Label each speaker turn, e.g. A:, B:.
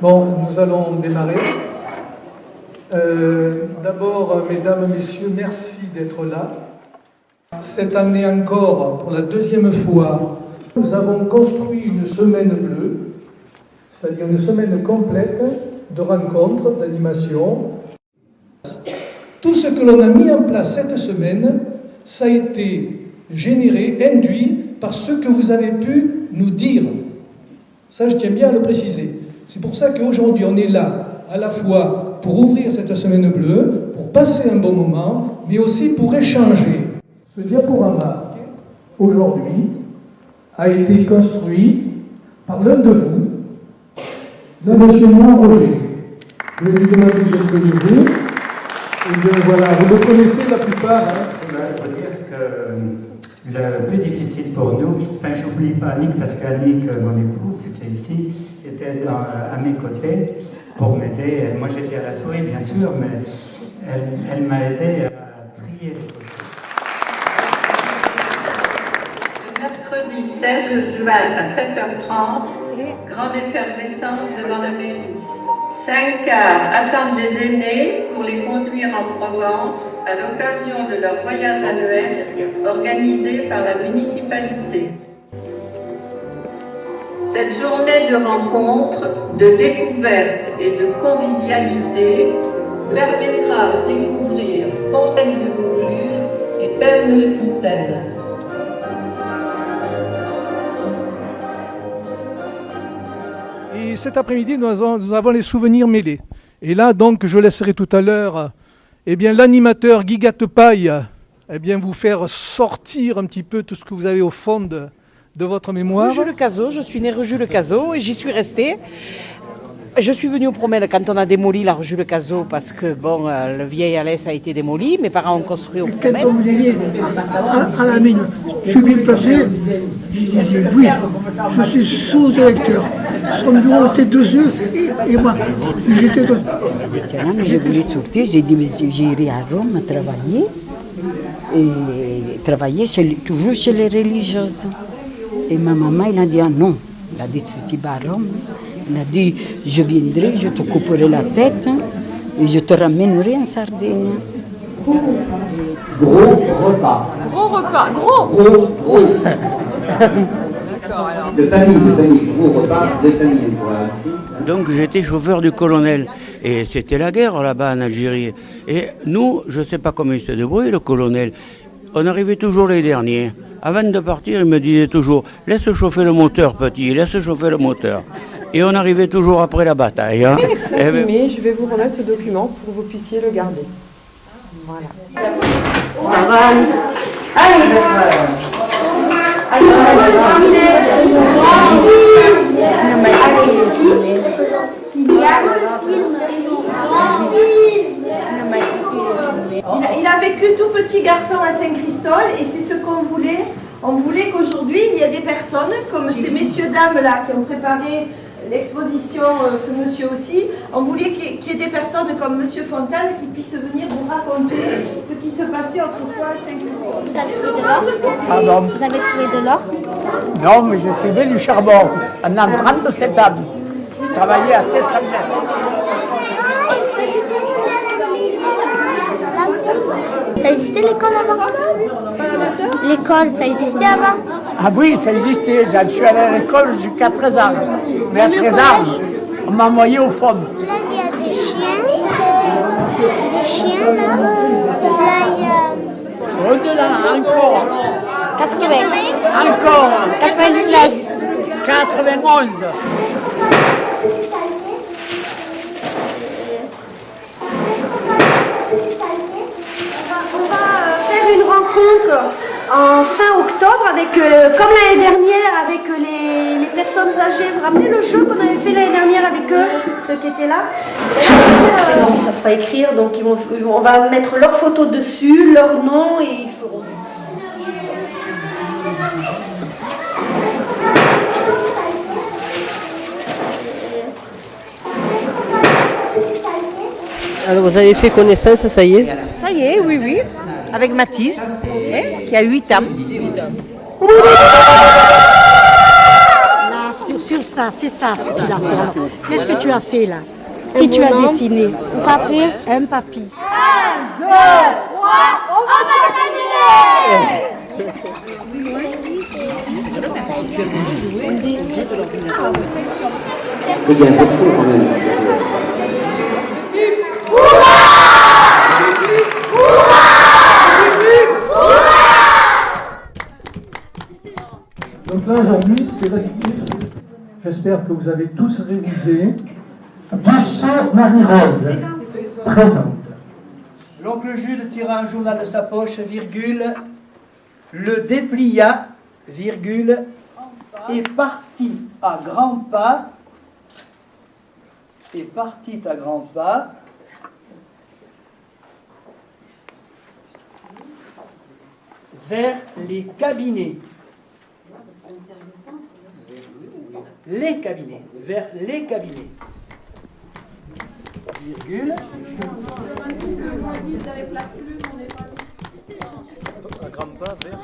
A: Bon, nous allons démarrer. D'abord, mesdames, messieurs, merci d'être là. Cette année encore, pour la deuxième fois, nous avons construit une semaine bleue, c'est-à-dire une semaine complète de rencontres, d'animations. Tout ce que l'on a mis en place cette semaine, ça a été généré, induit par ce que vous avez pu nous dire. Ça, je tiens bien à le préciser. C'est pour ça qu'aujourd'hui, on est là, à la fois pour ouvrir cette semaine bleue, pour passer un bon moment, mais aussi pour échanger. Ce diaporama, aujourd'hui, a été construit par l'un de vous, M. Roger. Je vais lui demander de se lever. Et voilà, vous le connaissez la plupart.
B: Je dois dire que le plus difficile pour nous, enfin j'oublie pas Annick parce qu'Annick, mon épouse, qui est ici, était à mes côtés pour m'aider. Moi j'étais à la souris bien sûr, mais elle m'a aidé à trier les photos.
C: Le mercredi 16 juin à 7h30, grande effervescence devant la mairie. 5 cars attendent les aînés pour les conduire en Provence à l'occasion de leur voyage annuel organisé par la municipalité. Cette journée de rencontre, de découverte et de convivialité permettra de découvrir Fontaine de Vaucluse et Pernes-les-Fontaines.
A: Et cet après-midi, nous avons les souvenirs mêlés. Et là, donc, je laisserai tout à l'heure l'animateur Guy Gattepaille vous faire sortir un petit peu tout ce que vous avez au fond de votre mémoire.
D: Jules Cazot, je suis née rue Jules Cazot et j'y suis restée. Je suis venue au Promède quand on a démoli la rue Jules Cazot parce que le vieil Alès a été démoli. Mes parents ont construit au Promède.
E: Quand on me disait à la mine, je suis bien placé, je disais oui, je suis sous-directeur. Son bureau était 2 œufs et moi, j'étais deux.
F: Mais je voulais sortir, j'ai dit j'irai à Rome travailler. Et travailler toujours chez les religieuses. Et ma maman, elle a dit ah non. Elle a dit si tu vas à Rome. Elle a dit je viendrai, je te couperai la tête et je te ramènerai en Sardaigne.
G: Gros repas.
H: Gros repas, gros.
G: Gros.
H: D'accord, alors.
G: De famille, gros repas de famille. Voilà.
I: Donc j'étais chauffeur du colonel et c'était la guerre là-bas en Algérie. Et nous, je ne sais pas comment il se débrouille, le colonel, on arrivait toujours les derniers. Avant de partir, il me disait toujours « Laisse chauffer le moteur, petit, laisse chauffer le moteur ». Et on arrivait toujours après la bataille. Hein.
H: Mais je vais vous remettre ce document pour que vous puissiez le garder. Voilà.
J: Ça va. Allez,
K: Il a vécu tout petit garçon à Saint-Christol et c'est ce qu'on voulait. On voulait qu'aujourd'hui il y ait des personnes comme ces messieurs-dames là qui ont préparé l'exposition, ce monsieur aussi. On voulait qu'il y ait des personnes comme monsieur Fontaine qui puissent venir vous raconter ce qui se passait autrefois à Saint-Christol.
L: Vous avez trouvé de l'or?
E: Pardon?
L: Vous avez trouvé de l'or?
E: Non, mais j'ai trouvé du charbon pendant 37 ans. Je travaillais à 700 mètres.
L: Ça existait l'école avant? L'école, ça existait avant?
E: Ah oui, ça existait. Je suis allé à l'école jusqu'à 13 ans. Mais à 13 ans, on m'a envoyé au fond.
L: Là, il y a des chiens. Des chiens, là. Là, il y a...
E: Au-delà, encore.
L: 80.
E: Encore.
L: 99.
E: 91.
K: On va faire une rencontre en fin octobre avec, comme l'année dernière, avec les personnes âgées. Vous vous rappelez le jeu qu'on avait fait l'année dernière avec eux, ceux qui étaient là? Sinon, ils ne savent pas écrire, donc on va mettre leurs photos dessus, leur nom, et ils feront.
M: Alors vous avez fait connaissance, ça y est?
D: Ça y est, oui, oui. Avec Mathis, qui a 8 ans. Là, sur
N: ça, c'est ça ce qu'il a fait. Alors, qu'est-ce que tu as fait là? Qui tu as dessiné?
L: Un papy.
N: Un papy.
K: 1, 2, 3, on va s'organiser.
G: Il y a un accent quand même.
A: Donc là, aujourd'hui, c'est validé. J'espère que vous avez tous révisé. Dussault Marie-Rose, présente.
O: L'oncle Jules tira un journal de sa poche, virgule, le déplia, virgule, et partit à grands pas, vers les cabinets. Vers les cabinets. Virgule.
A: À grands pas vers.